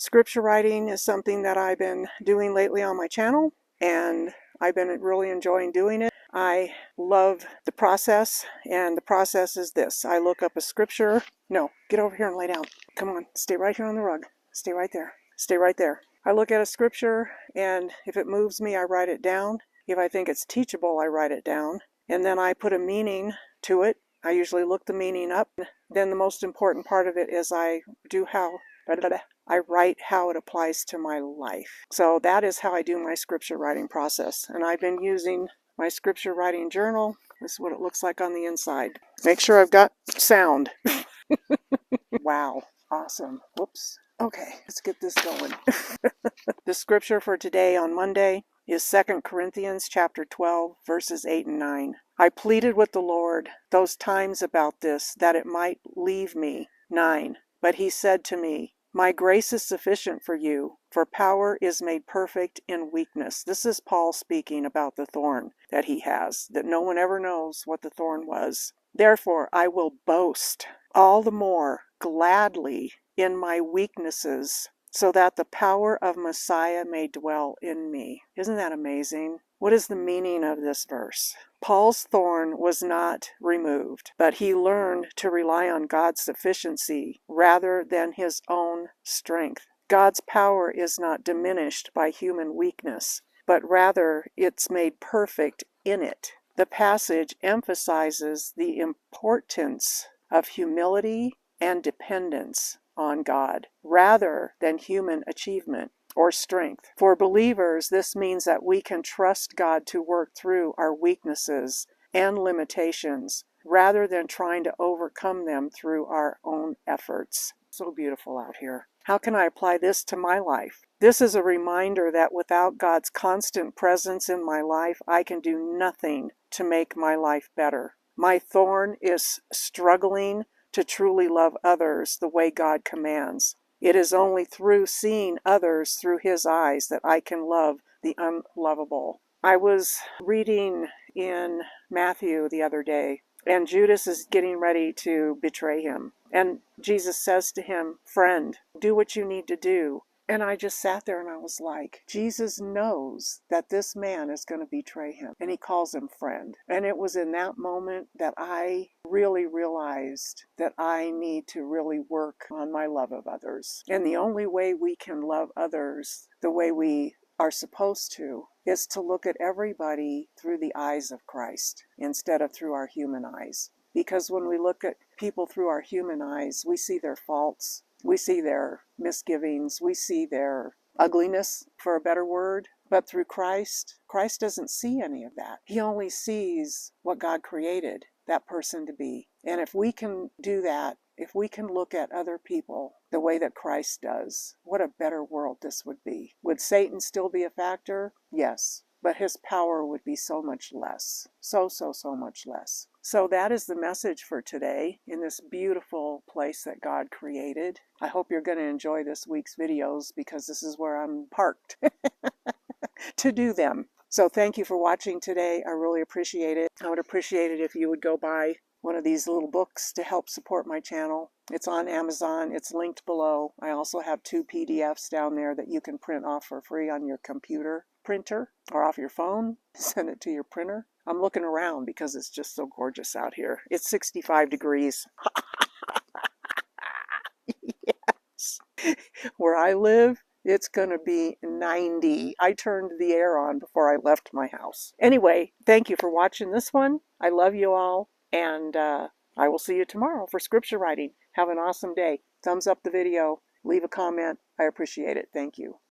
Scripture writing is something that I've been doing lately on my channel, and I've been really enjoying doing it. I love the process, and the process is this. I look up a scripture. No, get over here and lay down. Come on, stay right here on the rug. Stay right there. Stay right there. I look at a scripture, and if it moves me, I write it down. If I think it's teachable, I write it down. And then I put a meaning to it. I usually look the meaning up. Then the most important part of it is I write how it applies to my life. So that is how I do my scripture writing process. And I've been using my scripture writing journal. This is what it looks like on the inside. Make sure I've got sound. Wow. Awesome. Whoops. Okay, let's get this going. The scripture for today on Monday is 2 Corinthians chapter 12, verses 8 and 9. I pleaded with the Lord those times about this, that it might leave me. 9. But he said to me, my grace is sufficient for you, for power is made perfect in weakness. This is Paul speaking about the thorn that he has, that no one ever knows what the thorn was. Therefore, I will boast all the more gladly in my weaknesses, so that the power of Messiah may dwell in me. Isn't that amazing? What is the meaning of this verse? Paul's thorn was not removed, but he learned to rely on God's sufficiency rather than his own strength. God's power is not diminished by human weakness, but rather it's made perfect in it. The passage emphasizes the importance of humility and dependence on God rather than human achievement or strength. For believers, this means that we can trust God to work through our weaknesses and limitations rather than trying to overcome them through our own efforts. So beautiful out here. How can I apply this to my life? This is a reminder that without God's constant presence in my life, I can do nothing to make my life better. My thorn is struggling to truly love others the way God commands. It is only through seeing others through his eyes that I can love the unlovable. I was reading in Matthew the other day, and Judas is getting ready to betray him. And Jesus says to him, friend, do what you need to do. And I just sat there and I was like, Jesus knows that this man is going to betray him. And he calls him friend. And it was in that moment that I really realized that I need to really work on my love of others. And the only way we can love others the way we are supposed to is to look at everybody through the eyes of Christ instead of through our human eyes. Because when we look at people through our human eyes, we see their faults. We see their misgivings. We see their ugliness, for a better word. But through Christ, Christ doesn't see any of that. He only sees what God created that person to be. And if we can do that, if we can look at other people the way that Christ does, what a better world this would be. Would Satan still be a factor? Yes. But his power would be so much less. So much less. So that is the message for today in this beautiful place that God created. I hope you're going to enjoy this week's videos because this is where I'm parked to do them. So thank you for watching today. I really appreciate it. I would appreciate it if you would go buy one of these little books to help support my channel. It's on Amazon. It's linked below. I also have 2 PDFs down there that you can print off for free on your computer printer or off your phone. Send it to your printer. I'm looking around because it's just so gorgeous out here. It's 65 degrees. Yes. Where I live, it's going to be 90. I turned the air on before I left my house. Anyway, thank you for watching this one. I love you all, and I will see you tomorrow for scripture writing. Have an awesome day. Thumbs up the video. Leave a comment. I appreciate it. Thank you.